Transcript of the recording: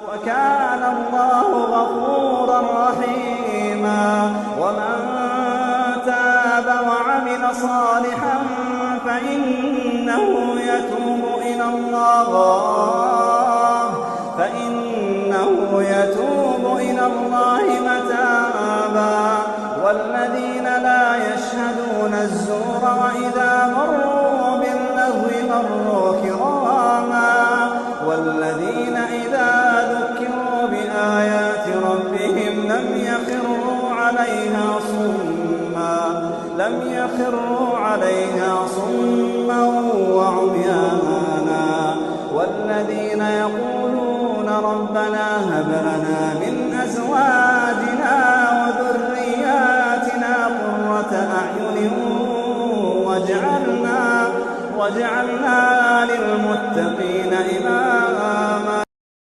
وكان الله غفورا رحيما. ومن تاب وعمل صالحا فإنه يتوب إلى الله متابا. والذين لا يشهدون الزور وإذا مروا باللغو مروا كراما. والذين إذا ذكروا بآيات ربهم لم يخروا عليها صما وعميانا. والذين يقولون ربنا هب لنا من أزواجنا وذرياتنا قرة أعين واجعلنا للمتقين إماما.